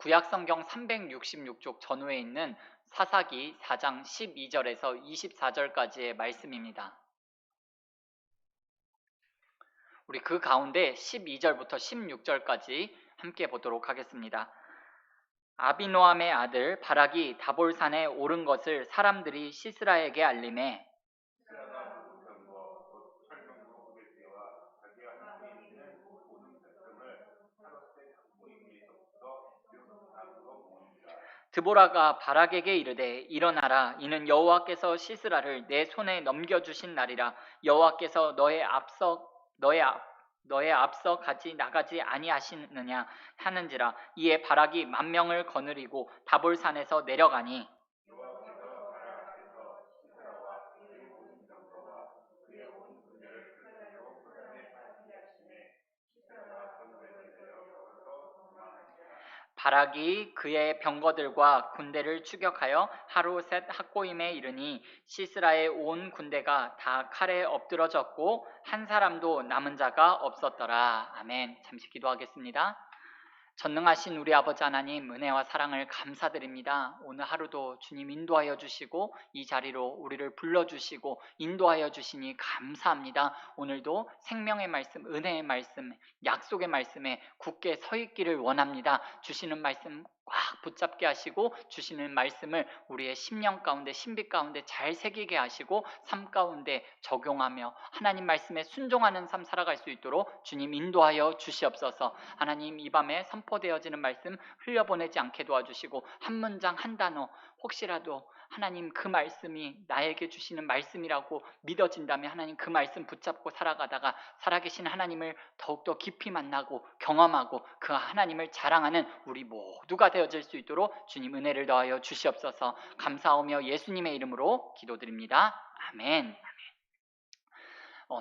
구약성경 366쪽 전후에 있는 사사기 4장 12절에서 24절까지의 말씀입니다. 우리 그 가운데 12절부터 16절까지 함께 보도록 하겠습니다. 아비노함의 아들 바락이 다볼산에 오른 것을 사람들이 시스라에게 알림해 드보라가 바락에게 이르되 일어나라, 이는 여호와께서 시스라를 내 손에 넘겨주신 날이라. 여호와께서 너의 앞서 나가지 아니하시느냐 하는지라. 이에 바락이 10,000명을 거느리고 다볼산에서 내려가니 바락이 그의 병거들과 군대를 추격하여 하루셋 학고임에 이르니 시스라의 온 군대가 다 칼에 엎드러졌고 한 사람도 남은 자가 없었더라. 아멘. 잠시 기도하겠습니다. 전능하신 우리 아버지 하나님, 은혜와 사랑을 감사드립니다. 오늘 하루도 주님 인도하여 주시고 이 자리로 우리를 불러주시고 인도하여 주시니 감사합니다. 오늘도 생명의 말씀, 은혜의 말씀, 약속의 말씀에 굳게 서 있기를 원합니다. 주시는 말씀 꽉 붙잡게 하시고 주시는 말씀을 우리의 심령 가운데, 신비 가운데 잘 새기게 하시고 삶 가운데 적용하며 하나님 말씀에 순종하는 삶 살아갈 수 있도록 주님 인도하여 주시옵소서. 하나님, 이 밤에 선포되어지는 말씀 흘려보내지 않게 도와주시고 한 문장 한 단어 혹시라도 하나님 그 말씀이 나에게 주시는 말씀이라고 믿어진다면 하나님 그 말씀 붙잡고 살아가다가 살아계신 하나님을 더욱더 깊이 만나고 경험하고 그 하나님을 자랑하는 우리 모두가 되어질 수 있도록 주님 은혜를 더하여 주시옵소서. 감사하며 예수님의 이름으로 기도드립니다. 아멘.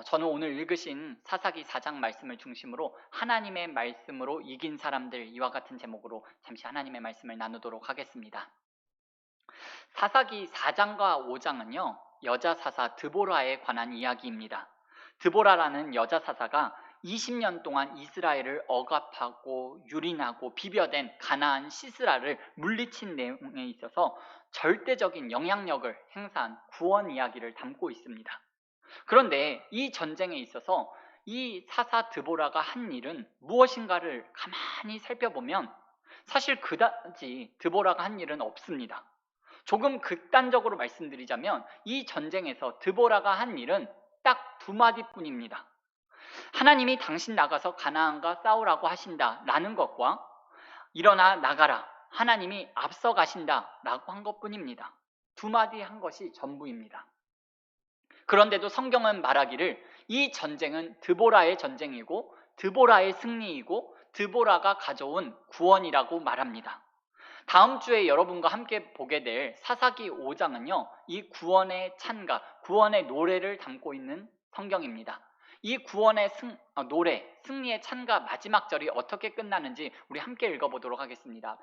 저는 오늘 읽으신 사사기 4장 말씀을 중심으로 하나님의 말씀으로 이긴 사람들, 이와 같은 제목으로 잠시 하나님의 말씀을 나누도록 하겠습니다. 사사기 4장과 5장은요 여자 사사 드보라에 관한 이야기입니다. 드보라라는 여자 사사가 20년 동안 이스라엘을 억압하고 유린하고 비벼댄 가나안 시스라를 물리친 내용에 있어서 절대적인 영향력을 행사한 구원 이야기를 담고 있습니다. 그런데 이 전쟁에 있어서 이 사사 드보라가 한 일은 무엇인가를 가만히 살펴보면 사실 그다지 드보라가 한 일은 없습니다. 조금 극단적으로 말씀드리자면 이 전쟁에서 드보라가 한 일은 딱 2마디뿐입니다. 하나님이 당신 나가서 가나안과 싸우라고 하신다 라는 것과 일어나 나가라, 하나님이 앞서 가신다 라고 한 것뿐입니다. 2마디 한 것이 전부입니다. 그런데도 성경은 말하기를 이 전쟁은 드보라의 전쟁이고 드보라의 승리이고 드보라가 가져온 구원이라고 말합니다. 다음 주에 여러분과 함께 보게 될 사사기 5장은요 이 구원의 찬가, 구원의 노래를 담고 있는 성경입니다. 이 구원의 노래, 승리의 찬가 마지막 절이 어떻게 끝나는지 우리 함께 읽어보도록 하겠습니다.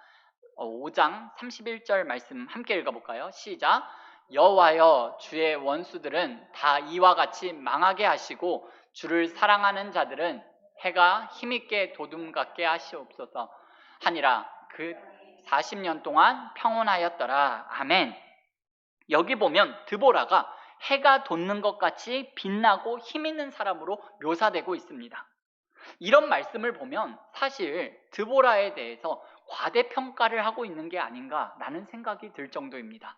5장 31절 말씀 함께 읽어볼까요? 시작. 여호와여, 주의 원수들은 다 이와 같이 망하게 하시고 주를 사랑하는 자들은 해가 힘있게 도둠 같게 하시옵소서 하니라. 그 40년 동안 평온하였더라. 아멘. 여기 보면 드보라가 해가 돋는 것 같이 빛나고 힘있는 사람으로 묘사되고 있습니다. 이런 말씀을 보면 사실 드보라에 대해서 과대평가를 하고 있는 게 아닌가라는 생각이 들 정도입니다.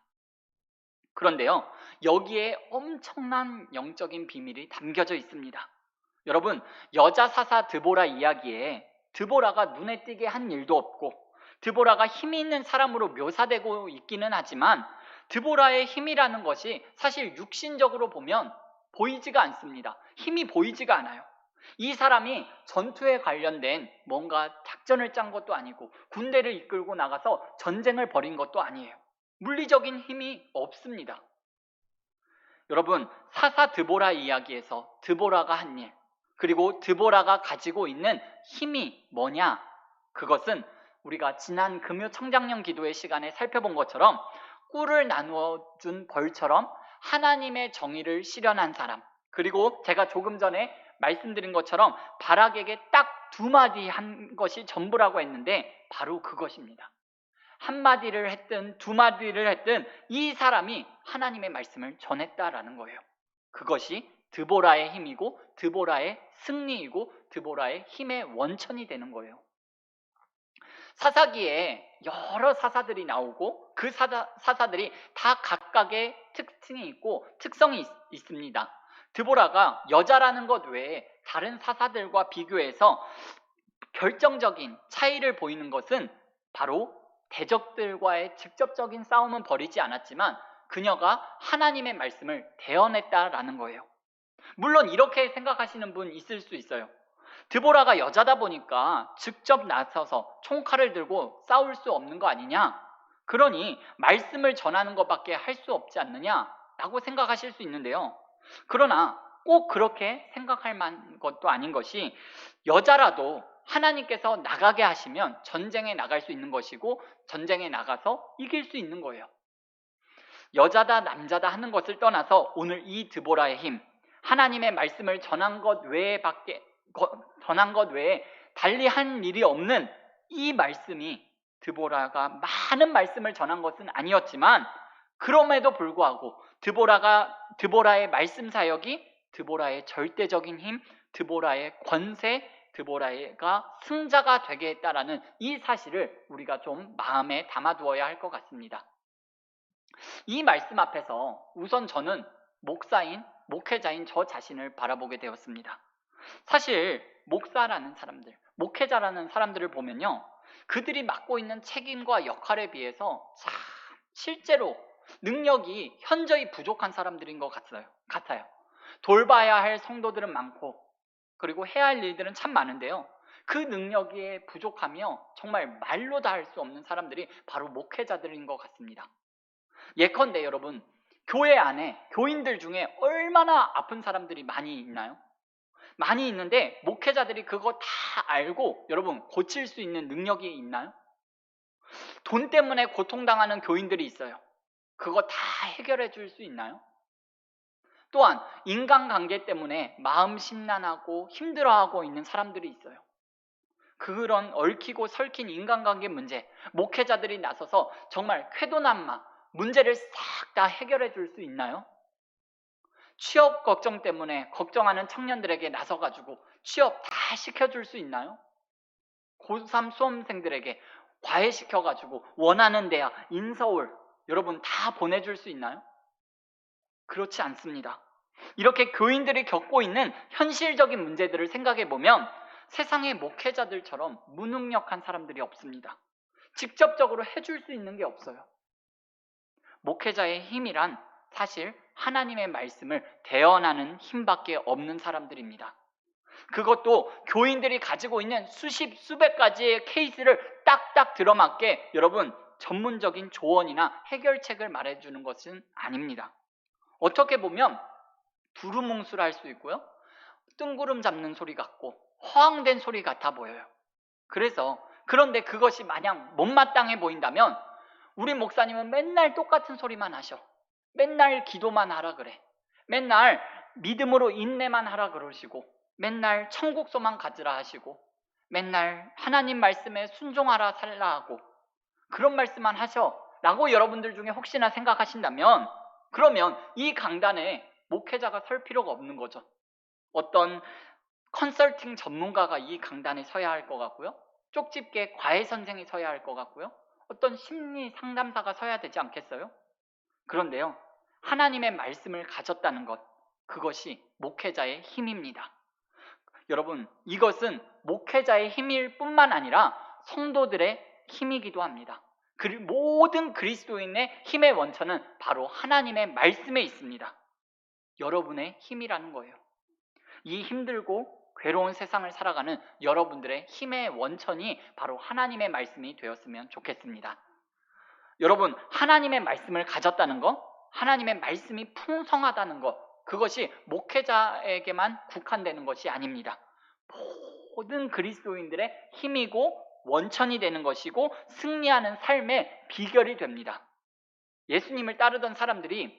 그런데요, 여기에 엄청난 영적인 비밀이 담겨져 있습니다. 여러분, 여자 사사 드보라 이야기에 드보라가 눈에 띄게 한 일도 없고 드보라가 힘이 있는 사람으로 묘사되고 있기는 하지만 드보라의 힘이라는 것이 사실 육신적으로 보면 보이지가 않습니다. 힘이 보이지가 않아요. 이 사람이 전투에 관련된 뭔가 작전을 짠 것도 아니고 군대를 이끌고 나가서 전쟁을 벌인 것도 아니에요. 물리적인 힘이 없습니다. 여러분, 사사 드보라 이야기에서 드보라가 한 일, 그리고 드보라가 가지고 있는 힘이 뭐냐? 그것은 우리가 지난 금요 청장년 기도의 시간에 살펴본 것처럼 꿀을 나누어 준 벌처럼 하나님의 정의를 실현한 사람, 그리고 제가 조금 전에 말씀드린 것처럼 바락에게 딱 두 마디 한 것이 전부라고 했는데 바로 그것입니다. 한 마디를 했든 두 마디를 했든 이 사람이 하나님의 말씀을 전했다라는 거예요. 그것이 드보라의 힘이고 드보라의 승리이고 드보라의 힘의 원천이 되는 거예요. 사사기에 여러 사사들이 나오고 그 사사들이 다 각각의 특징이 있고 특성이 있습니다. 드보라가 여자라는 것 외에 다른 사사들과 비교해서 결정적인 차이를 보이는 것은 바로 대적들과의 직접적인 싸움은 벌이지 않았지만 그녀가 하나님의 말씀을 대언했다라는 거예요. 물론 이렇게 생각하시는 분 있을 수 있어요. 드보라가 여자다 보니까 직접 나서서 총칼을 들고 싸울 수 없는 거 아니냐? 그러니 말씀을 전하는 것밖에 할 수 없지 않느냐라고 생각하실 수 있는데요. 그러나 꼭 그렇게 생각할 만한 것도 아닌 것이 여자라도 하나님께서 나가게 하시면 전쟁에 나갈 수 있는 것이고 전쟁에 나가서 이길 수 있는 거예요. 여자다 남자다 하는 것을 떠나서 오늘 이 드보라의 힘, 하나님의 말씀을 전한 것 외에 달리 한 일이 없는 이 말씀이 드보라가 많은 말씀을 전한 것은 아니었지만 그럼에도 불구하고 드보라의 말씀 사역이 드보라의 절대적인 힘, 드보라의 권세, 드보라가 승자가 되게 했다라는 이 사실을 우리가 좀 마음에 담아두어야 할 것 같습니다. 이 말씀 앞에서 우선 저는 목회자인 저 자신을 바라보게 되었습니다. 사실 목사라는 사람들, 목회자라는 사람들을 보면요, 그들이 맡고 있는 책임과 역할에 비해서 참 실제로 능력이 현저히 부족한 사람들인 것 같아요. 돌봐야 할 성도들은 많고 그리고 해야 할 일들은 참 많은데요, 그 능력이 부족하며 정말 말로 다 할 수 없는 사람들이 바로 목회자들인 것 같습니다. 예컨대 여러분, 교회 안에 교인들 중에 얼마나 아픈 사람들이 많이 있나요? 많이 있는데 목회자들이 그거 다 알고 여러분 고칠 수 있는 능력이 있나요? 돈 때문에 고통당하는 교인들이 있어요. 그거 다 해결해 줄 수 있나요? 또한 인간관계 때문에 마음 심란하고 힘들어하고 있는 사람들이 있어요. 그런 얽히고 설킨 인간관계 문제, 목회자들이 나서서 정말 쾌도난마 문제를 싹 다 해결해 줄 수 있나요? 취업 걱정 때문에 걱정하는 청년들에게 나서가지고 취업 다 시켜줄 수 있나요? 고3 수험생들에게 과외시켜가지고 원하는 대학, 인서울 여러분 다 보내줄 수 있나요? 그렇지 않습니다. 이렇게 교인들이 겪고 있는 현실적인 문제들을 생각해 보면 세상의 목회자들처럼 무능력한 사람들이 없습니다. 직접적으로 해줄 수 있는 게 없어요. 목회자의 힘이란 사실 하나님의 말씀을 대언하는 힘밖에 없는 사람들입니다. 그것도 교인들이 가지고 있는 수백 가지의 케이스를 딱딱 들어맞게 여러분 전문적인 조언이나 해결책을 말해주는 것은 아닙니다. 어떻게 보면 두루뭉술할 수 있고요, 뜬구름 잡는 소리 같고 허황된 소리 같아 보여요. 그런데 그것이 마냥 못마땅해 보인다면 우리 목사님은 맨날 똑같은 소리만 하셔. 맨날 기도만 하라 그래. 맨날 믿음으로 인내만 하라 그러시고 맨날 천국소만 가지라 하시고 맨날 하나님 말씀에 순종하라 살라 하고 그런 말씀만 하셔 라고 여러분들 중에 혹시나 생각하신다면 그러면 이 강단에 목회자가 설 필요가 없는 거죠. 어떤 컨설팅 전문가가 이 강단에 서야 할 것 같고요, 쪽집게 과외 선생이 서야 할 것 같고요, 어떤 심리 상담사가 서야 되지 않겠어요? 그런데요, 하나님의 말씀을 가졌다는 것, 그것이 목회자의 힘입니다. 여러분, 이것은 목회자의 힘일 뿐만 아니라 성도들의 힘이기도 합니다. 모든 그리스도인의 힘의 원천은 바로 하나님의 말씀에 있습니다. 여러분의 힘이라는 거예요. 이 힘들고 괴로운 세상을 살아가는 여러분들의 힘의 원천이 바로 하나님의 말씀이 되었으면 좋겠습니다. 여러분, 하나님의 말씀을 가졌다는 것, 하나님의 말씀이 풍성하다는 것, 그것이 목회자에게만 국한되는 것이 아닙니다. 모든 그리스도인들의 힘이고 원천이 되는 것이고 승리하는 삶의 비결이 됩니다. 예수님을 따르던 사람들이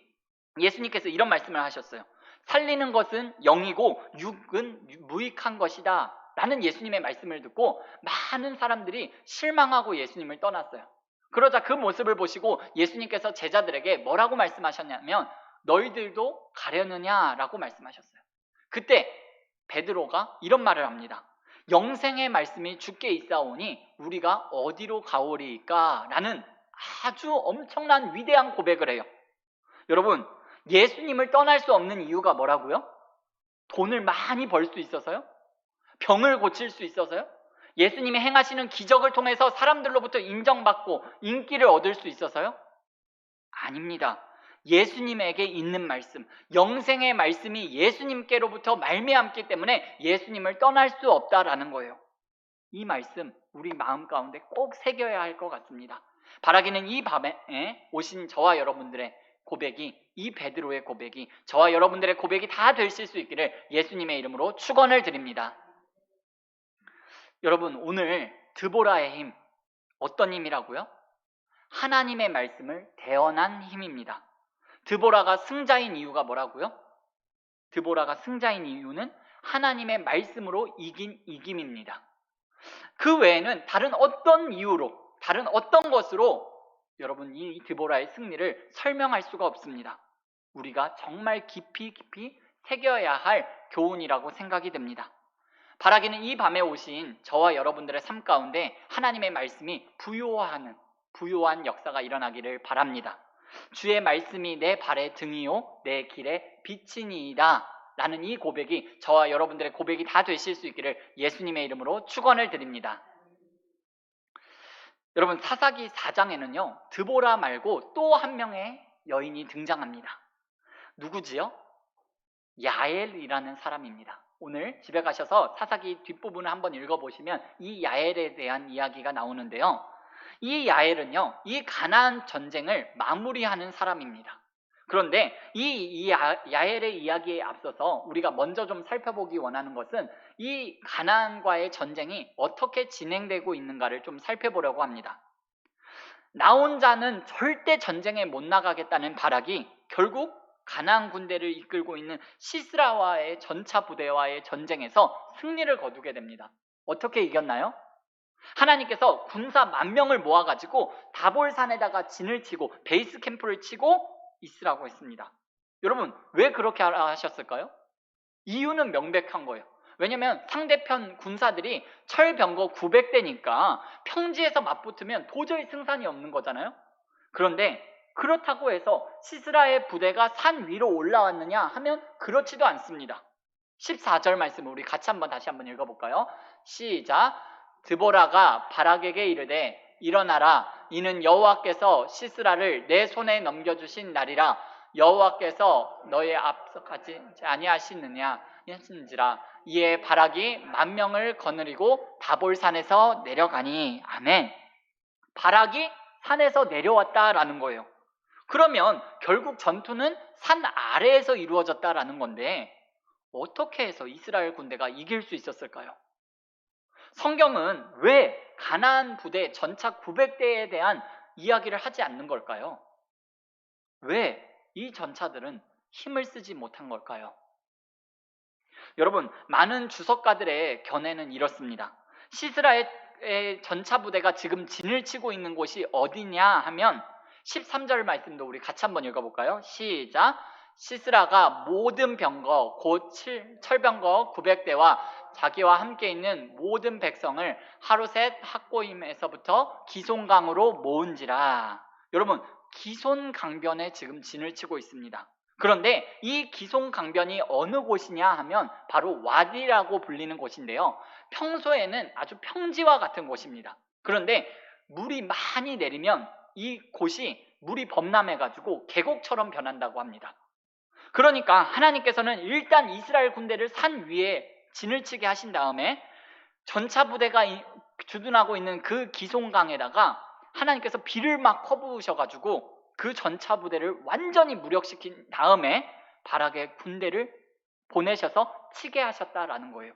예수님께서 이런 말씀을 하셨어요. 살리는 것은 영이고 육은 무익한 것이다 라는 예수님의 말씀을 듣고 많은 사람들이 실망하고 예수님을 떠났어요. 그러자 그 모습을 보시고 예수님께서 제자들에게 뭐라고 말씀하셨냐면 너희들도 가려느냐라고 말씀하셨어요. 그때 베드로가 이런 말을 합니다. 영생의 말씀이 주께 있사오니 우리가 어디로 가오리까? 라는 아주 엄청난 위대한 고백을 해요. 여러분, 예수님을 떠날 수 없는 이유가 뭐라고요? 돈을 많이 벌 수 있어서요? 병을 고칠 수 있어서요? 예수님이 행하시는 기적을 통해서 사람들로부터 인정받고 인기를 얻을 수 있어서요? 아닙니다. 예수님에게 있는 말씀, 영생의 말씀이 예수님께로부터 말미암기 때문에 예수님을 떠날 수 없다라는 거예요. 이 말씀 우리 마음 가운데 꼭 새겨야 할 것 같습니다. 바라기는 이 밤에 오신 저와 여러분들의 고백이, 이 베드로의 고백이 저와 여러분들의 고백이 다 되실 수 있기를 예수님의 이름으로 축원을 드립니다. 여러분, 오늘 드보라의 힘, 어떤 힘이라고요? 하나님의 말씀을 대언한 힘입니다. 드보라가 승자인 이유가 뭐라고요? 드보라가 승자인 이유는 하나님의 말씀으로 이긴 이김입니다. 그 외에는 다른 어떤 이유로, 다른 어떤 것으로 여러분 이 드보라의 승리를 설명할 수가 없습니다. 우리가 정말 깊이 새겨야 할 교훈이라고 생각이 됩니다. 바라기는 이 밤에 오신 저와 여러분들의 삶 가운데 하나님의 말씀이 부요한 역사가 일어나기를 바랍니다. 주의 말씀이 내 발의 등이요 내 길의 빛이니이다 라는 이 고백이 저와 여러분들의 고백이 다 되실 수 있기를 예수님의 이름으로 축원을 드립니다. 여러분, 사사기 4장에는요 드보라 말고 또 한 명의 여인이 등장합니다. 누구지요? 야엘이라는 사람입니다. 오늘 집에 가셔서 사사기 뒷부분을 한번 읽어보시면 이 야엘에 대한 이야기가 나오는데요, 이 야엘은요 이 가나안 전쟁을 마무리하는 사람입니다. 그런데 이 야엘의 이야기에 앞서서 우리가 먼저 좀 살펴보기 원하는 것은 이 가나안과의 전쟁이 어떻게 진행되고 있는가를 좀 살펴보려고 합니다. 나 혼자는 절대 전쟁에 못 나가겠다는 바락이 결국 가나안 군대를 이끌고 있는 시스라와의 전차 부대와의 전쟁에서 승리를 거두게 됩니다. 어떻게 이겼나요? 하나님께서 군사 10,000명을 모아가지고 다볼산에다가 진을 치고 베이스 캠프를 치고 있으라고 했습니다. 여러분, 왜 그렇게 하셨을까요? 이유는 명백한 거예요. 왜냐면 상대편 군사들이 철병거 900대니까 평지에서 맞붙으면 도저히 승산이 없는 거잖아요. 그런데 그렇다고 해서 시스라의 부대가 산 위로 올라왔느냐 하면 그렇지도 않습니다. 14절 말씀 우리 같이 다시 한번 읽어볼까요? 시작. 드보라가 바락에게 이르되 일어나라, 이는 여호와께서 시스라를 내 손에 넘겨주신 날이라. 여호와께서 너의 앞서 가지 아니하시느냐 하신지라. 이에 바락이 10,000명을 거느리고 다볼산에서 내려가니. 아멘. 바락이 산에서 내려왔다라는 거예요. 그러면 결국 전투는 산 아래에서 이루어졌다라는 건데 어떻게 해서 이스라엘 군대가 이길 수 있었을까요? 성경은 왜 가나안 부대 전차 900대에 대한 이야기를 하지 않는 걸까요? 왜 이 전차들은 힘을 쓰지 못한 걸까요? 여러분, 많은 주석가들의 견해는 이렇습니다. 시스라의 전차 부대가 지금 진을 치고 있는 곳이 어디냐 하면 13절 말씀도 우리 같이 한번 읽어볼까요? 시작. 시스라가 모든 병거 곧 철병거 900대와 자기와 함께 있는 모든 백성을 하루셋 학고임에서부터 기손강으로 모은지라. 여러분, 기손강변에 지금 진을 치고 있습니다. 그런데 이 기손강변이 어느 곳이냐 하면 바로 와디라고 불리는 곳인데요, 평소에는 아주 평지와 같은 곳입니다. 그런데 물이 많이 내리면 이 곳이 물이 범람해가지고 계곡처럼 변한다고 합니다. 그러니까 하나님께서는 일단 이스라엘 군대를 산 위에 진을 치게 하신 다음에 전차 부대가 주둔하고 있는 그 기손강에다가 하나님께서 비를 막 퍼부으셔가지고 그 전차 부대를 완전히 무력시킨 다음에 바락의 군대를 보내셔서 치게 하셨다라는 거예요.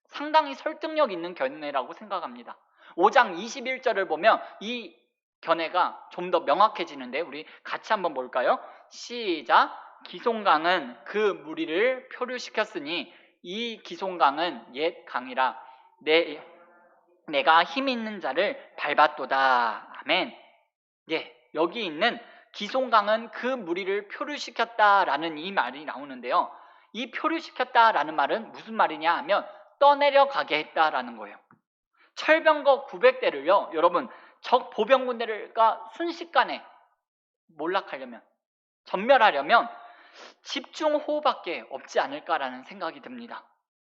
상당히 설득력 있는 견해라고 생각합니다. 5장 21절을 보면 이 견해가 좀 더 명확해지는데 우리 같이 한번 볼까요? 시작. 기손강은 그 무리를 표류시켰으니 이 기손강은 옛 강이라. 내가 힘 있는 자를 밟았도다. 아멘. 예, 여기 있는 기송강은 그 무리를 표류시켰다라는 이 말이 나오는데요. 이 표류시켰다라는 말은 무슨 말이냐 하면 떠내려가게 했다라는 거예요. 철병거 900대를요, 여러분, 적 보병군대가 순식간에 몰락하려면, 전멸하려면 집중호우밖에 없지 않을까라는 생각이 듭니다.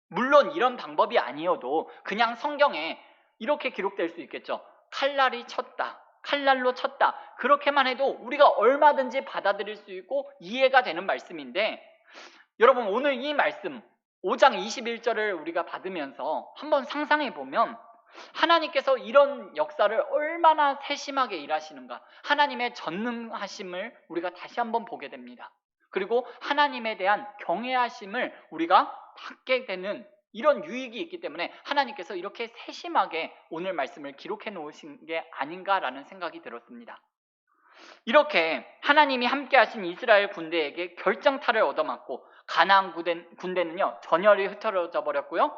물론 이런 방법이 아니어도 그냥 성경에 이렇게 기록될 수 있겠죠. 칼날이 쳤다, 칼날로 쳤다. 그렇게만 해도 우리가 얼마든지 받아들일 수 있고 이해가 되는 말씀인데, 여러분 오늘 이 말씀 5장 21절을 우리가 받으면서 한번 상상해 보면 하나님께서 이런 역사를 얼마나 세심하게 일하시는가, 하나님의 전능하심을 우리가 다시 한번 보게 됩니다. 그리고 하나님에 대한 경외하심을 우리가 받게 되는 이런 유익이 있기 때문에 하나님께서 이렇게 세심하게 오늘 말씀을 기록해 놓으신 게 아닌가라는 생각이 들었습니다. 이렇게 하나님이 함께 하신 이스라엘 군대에게 결정타를 얻어맞고 가나안 군대는요 전열이 흐트러져 버렸고요.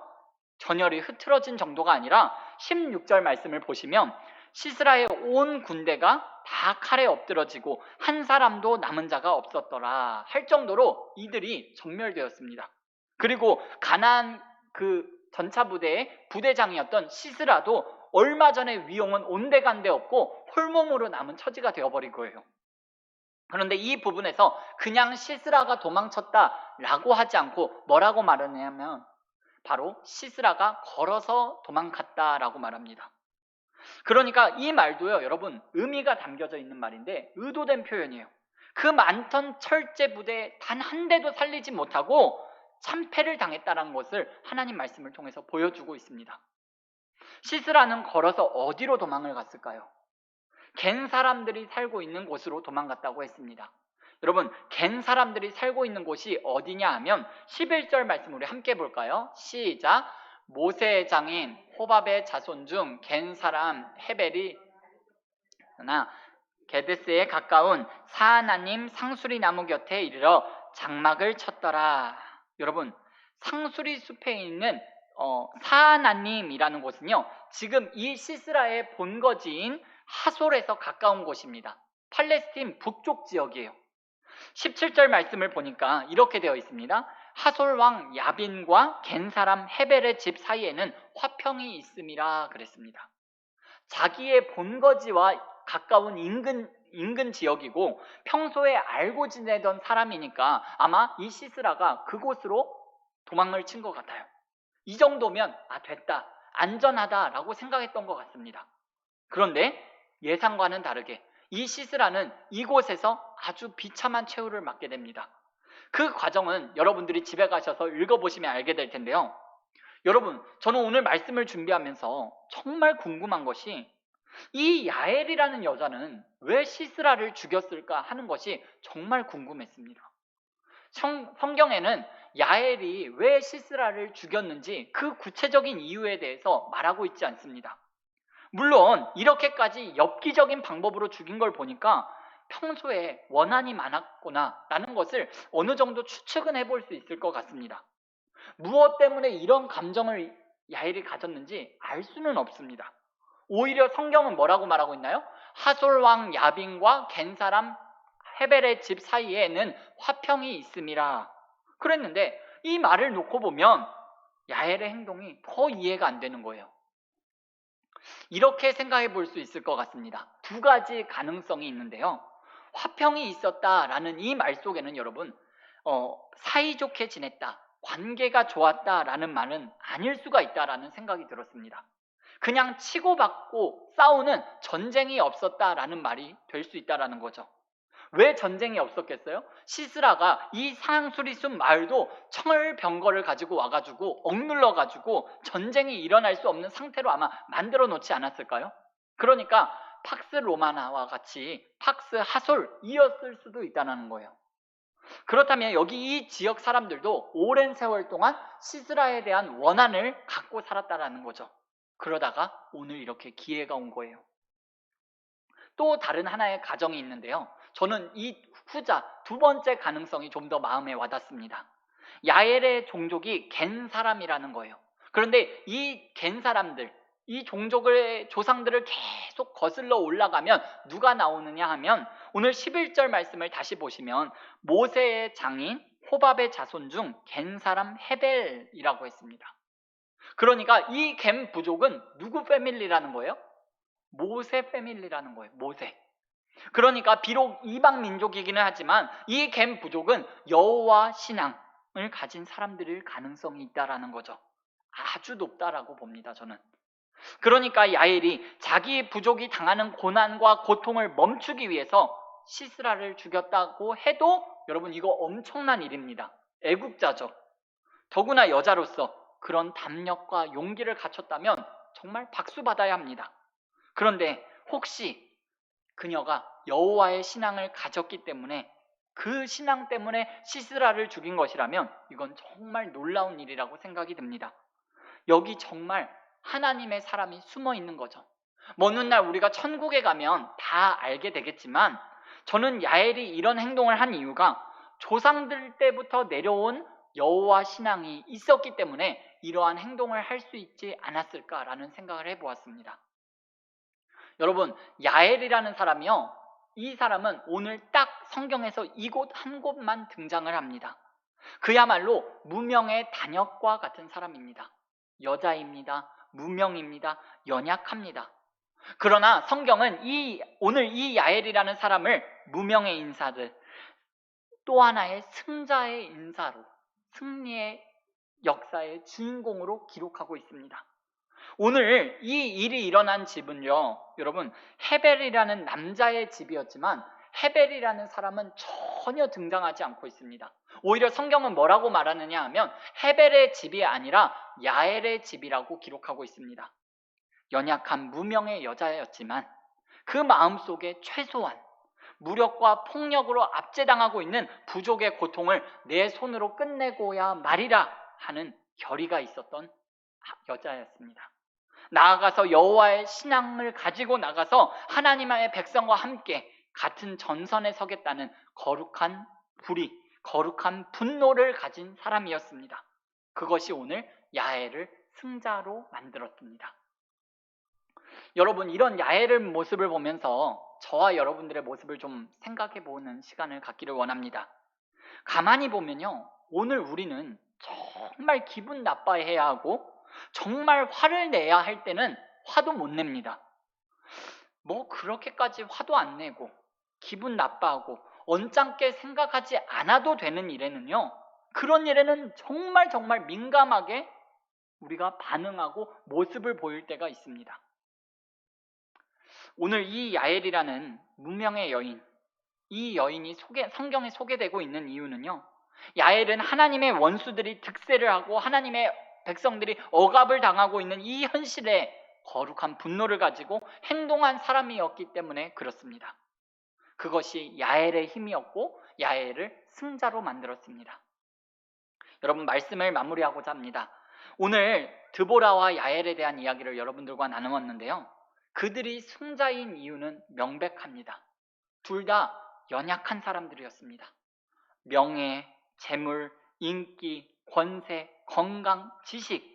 전열이 흐트러진 정도가 아니라 16절 말씀을 보시면 시스라의 온 군대가 다 칼에 엎드러지고 한 사람도 남은 자가 없었더라 할 정도로 이들이 전멸되었습니다. 그리고 가나안 그 전차 부대의 부대장이었던 시스라도 얼마 전에 위용은 온데간데 없고 홀몸으로 남은 처지가 되어버린 거예요. 그런데 이 부분에서 그냥 시스라가 도망쳤다라고 하지 않고 뭐라고 말하냐면 바로 시스라가 걸어서 도망갔다라고 말합니다. 그러니까 이 말도요 여러분 의미가 담겨져 있는 말인데 의도된 표현이에요. 그 많던 철제 부대에 단 한 대도 살리지 못하고 참패를 당했다는 것을 하나님 말씀을 통해서 보여주고 있습니다. 시스라는 걸어서 어디로 도망을 갔을까요? 겐 사람들이 살고 있는 곳으로 도망갔다고 했습니다. 여러분 겐 사람들이 살고 있는 곳이 어디냐 하면 11절 말씀 우리 함께 볼까요? 시작. 모세의 장인 호밥의 자손 중 겐 사람 헤벨이 게데스에 가까운 사하나님 상수리 나무 곁에 이르러 장막을 쳤더라. 여러분 상수리 숲에 있는 사하나님이라는 곳은요 지금 이 시스라의 본거지인 하솔에서 가까운 곳입니다. 팔레스틴 북쪽 지역이에요. 17절 말씀을 보니까 이렇게 되어 있습니다. 하솔 왕 야빈과 겐 사람 헤벨의 집 사이에는 화평이 있음이라 그랬습니다. 자기의 본거지와 가까운 인근 지역이고 평소에 알고 지내던 사람이니까 아마 이 시스라가 그곳으로 도망을 친 것 같아요. 이 정도면 됐다, 안전하다라고 생각했던 것 같습니다. 그런데 예상과는 다르게 이 시스라는 이곳에서 아주 비참한 최후를 맞게 됩니다. 그 과정은 여러분들이 집에 가셔서 읽어보시면 알게 될 텐데요. 여러분 저는 오늘 말씀을 준비하면서 정말 궁금한 것이 이 야엘이라는 여자는 왜 시스라를 죽였을까 하는 것이 정말 궁금했습니다. 성경에는 야엘이 왜 시스라를 죽였는지 그 구체적인 이유에 대해서 말하고 있지 않습니다. 물론 이렇게까지 엽기적인 방법으로 죽인 걸 보니까 평소에 원한이 많았구나 라는 것을 어느 정도 추측은 해볼 수 있을 것 같습니다. 무엇 때문에 이런 감정을 야엘이 가졌는지 알 수는 없습니다. 오히려 성경은 뭐라고 말하고 있나요? 하솔 왕 야빈과 겐 사람 헤벨의 집 사이에는 화평이 있음이라 그랬는데 이 말을 놓고 보면 야엘의 행동이 더 이해가 안 되는 거예요. 이렇게 생각해 볼 수 있을 것 같습니다. 두 가지 가능성이 있는데요. 화평이 있었다라는 이 말 속에는 여러분 사이좋게 지냈다, 관계가 좋았다라는 말은 아닐 수가 있다라는 생각이 들었습니다. 그냥 치고받고 싸우는 전쟁이 없었다라는 말이 될 수 있다라는 거죠. 왜 전쟁이 없었겠어요? 시스라가 이 상수리숲 마을도 청을병거를 가지고 와가지고 억눌러가지고 전쟁이 일어날 수 없는 상태로 아마 만들어 놓지 않았을까요? 그러니까 팍스 로마나와 같이 팍스 하솔이었을 수도 있다는 거예요. 그렇다면 여기 이 지역 사람들도 오랜 세월 동안 시스라에 대한 원한을 갖고 살았다는 거죠. 그러다가 오늘 이렇게 기회가 온 거예요. 또 다른 하나의 가정이 있는데요. 저는 이 후자 두 번째 가능성이 좀 더 마음에 와닿습니다. 야엘의 종족이 겐 사람이라는 거예요. 그런데 이 갠 사람들, 이 종족의 조상들을 계속 거슬러 올라가면 누가 나오느냐 하면 오늘 11절 말씀을 다시 보시면 모세의 장인 호밥의 자손 중 갠 사람 헤벨이라고 했습니다. 그러니까 이 갠 부족은 누구 패밀리라는 거예요? 모세 패밀리라는 거예요. 모세. 그러니까 비록 이방 민족이기는 하지만 이 갠 부족은 여호와 신앙을 가진 사람들일 가능성이 있다라는 거죠. 아주 높다라고 봅니다, 저는. 그러니까 야엘이 자기 부족이 당하는 고난과 고통을 멈추기 위해서 시스라를 죽였다고 해도 여러분 이거 엄청난 일입니다. 애국자죠. 더구나 여자로서 그런 담력과 용기를 갖췄다면 정말 박수 받아야 합니다. 그런데 혹시 그녀가 여호와의 신앙을 가졌기 때문에 그 신앙 때문에 시스라를 죽인 것이라면 이건 정말 놀라운 일이라고 생각이 듭니다. 여기 정말 하나님의 사람이 숨어 있는 거죠. 먼 훗날 우리가 천국에 가면 다 알게 되겠지만 저는 야엘이 이런 행동을 한 이유가 조상들 때부터 내려온 여호와 신앙이 있었기 때문에 이러한 행동을 할 수 있지 않았을까라는 생각을 해보았습니다. 여러분, 야엘이라는 사람이요, 이 사람은 오늘 딱 성경에서 이곳 한 곳만 등장을 합니다. 그야말로 무명의 단역과 같은 사람입니다. 여자입니다. 무명입니다. 연약합니다. 그러나 성경은 오늘 이 야엘이라는 사람을 무명의 인사들, 또 하나의 승자의 인사로, 승리의 역사의 주인공으로 기록하고 있습니다. 오늘 이 일이 일어난 집은요, 여러분, 헤벨이라는 남자의 집이었지만 헤벨이라는 사람은 전혀 등장하지 않고 있습니다. 오히려 성경은 뭐라고 말하느냐 하면 헤벨의 집이 아니라 야엘의 집이라고 기록하고 있습니다. 연약한 무명의 여자였지만 그 마음속에 최소한 무력과 폭력으로 압제당하고 있는 부족의 고통을 내 손으로 끝내고야 말이라 하는 결의가 있었던 여자였습니다. 나아가서 여호와의 신앙을 가지고 나가서 하나님의 백성과 함께 같은 전선에 서겠다는 거룩한 불의, 거룩한 분노를 가진 사람이었습니다. 그것이 오늘 야엘을 승자로 만들었습니다. 여러분, 이런 야엘의 모습을 보면서 저와 여러분들의 모습을 좀 생각해 보는 시간을 갖기를 원합니다. 가만히 보면요, 오늘 우리는 정말 기분 나빠해야 하고 정말 화를 내야 할 때는 화도 못 냅니다. 뭐 그렇게까지 화도 안 내고 기분 나빠하고 언짢게 생각하지 않아도 되는 일에는요, 그런 일에는 정말 민감하게 우리가 반응하고 모습을 보일 때가 있습니다. 오늘 이 야엘이라는 무명의 여인, 이 여인이 성경에 소개되고 있는 이유는요, 야엘은 하나님의 원수들이 득세를 하고 하나님의 백성들이 억압을 당하고 있는 이 현실에 거룩한 분노를 가지고 행동한 사람이었기 때문에 그렇습니다. 그것이 야엘의 힘이었고 야엘을 승자로 만들었습니다. 여러분, 말씀을 마무리하고자 합니다. 오늘 드보라와 야엘에 대한 이야기를 여러분들과 나누었는데요, 그들이 승자인 이유는 명백합니다. 둘 다 연약한 사람들이었습니다. 명예, 재물, 인기, 권세, 건강, 지식,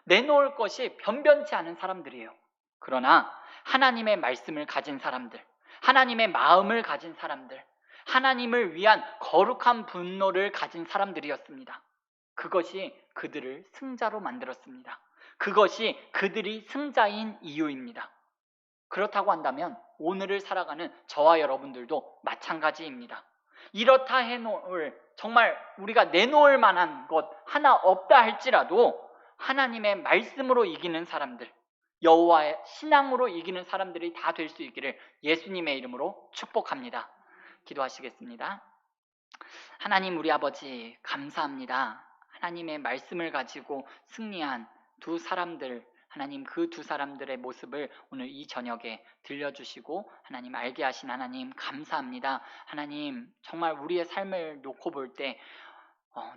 내놓을 것이 변변치 않은 사람들이에요. 그러나 하나님의 말씀을 가진 사람들, 하나님의 마음을 가진 사람들, 하나님을 위한 거룩한 분노를 가진 사람들이었습니다. 그것이 그들을 승자로 만들었습니다. 그것이 그들이 승자인 이유입니다. 그렇다고 한다면 오늘을 살아가는 저와 여러분들도 마찬가지입니다. 이렇다 해놓을, 정말 우리가 내놓을 만한 것 하나 없다 할지라도 하나님의 말씀으로 이기는 사람들, 여호와의 신앙으로 이기는 사람들이 다 될 수 있기를 예수님의 이름으로 축복합니다. 기도하시겠습니다. 하나님, 우리 아버지 감사합니다. 하나님의 말씀을 가지고 승리한 두 사람들, 하나님, 그 두 사람들의 모습을 오늘 이 저녁에 들려주시고 하나님 알게 하신 하나님 감사합니다. 하나님, 정말 우리의 삶을 놓고 볼 때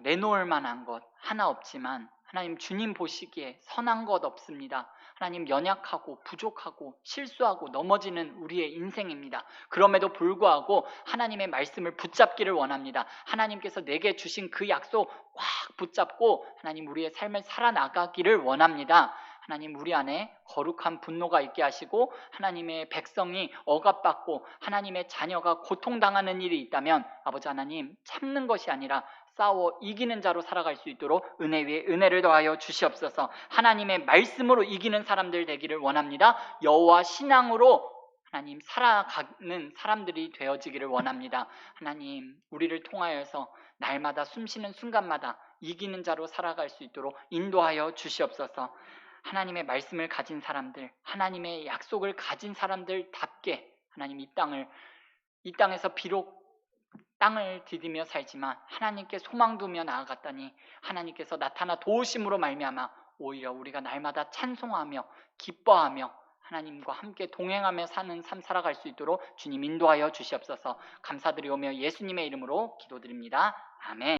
내놓을 만한 것 하나 없지만 하나님, 주님 보시기에 선한 것 없습니다. 하나님 연약하고 부족하고 실수하고 넘어지는 우리의 인생입니다. 그럼에도 불구하고 하나님의 말씀을 붙잡기를 원합니다. 하나님께서 내게 주신 그 약속 꽉 붙잡고 하나님 우리의 삶을 살아나가기를 원합니다. 하나님 우리 안에 거룩한 분노가 있게 하시고 하나님의 백성이 억압받고 하나님의 자녀가 고통당하는 일이 있다면 아버지 하나님 참는 것이 아니라 싸워 이기는 자로 살아갈 수 있도록 은혜 위에 은혜를 더하여 주시옵소서. 하나님의 말씀으로 이기는 사람들 되기를 원합니다. 여호와 신앙으로 하나님 살아가는 사람들이 되어지기를 원합니다. 하나님 우리를 통하여서 날마다 숨쉬는 순간마다 이기는 자로 살아갈 수 있도록 인도하여 주시옵소서. 하나님의 말씀을 가진 사람들, 하나님의 약속을 가진 사람들답게 하나님 이 땅에서 비록 땅을 디디며 살지만 하나님께 소망 두며 나아갔더니 하나님께서 나타나 도우심으로 말미암아 오히려 우리가 날마다 찬송하며 기뻐하며 하나님과 함께 동행하며 사는 삶 살아갈 수 있도록 주님 인도하여 주시옵소서. 감사드리오며 예수님의 이름으로 기도드립니다. 아멘.